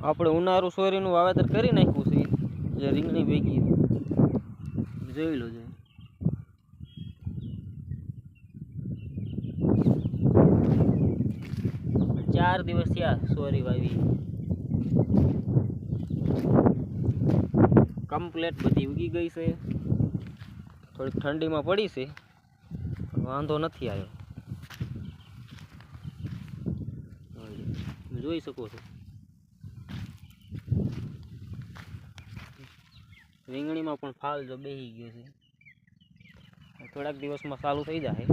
આપણે ઉનાળુ સોરીનું વાવેતર કરી નાખ્યું છે, જે રીંગણી ભેગી જોઈ લો છે. 4 દિવસ થયા સોરી વાવી, કમ્પ્લેટ બધી ઉગી ગઈ છે. થોડીક ઠંડીમાં પડી છે, વાંધો નથી આવ્યો. જોઈ શકો છો રીંગણીમાં પણ ફાલ જો બેસી ગયો છે. થોડાક દિવસમાં ચાલુ થઈ જાય.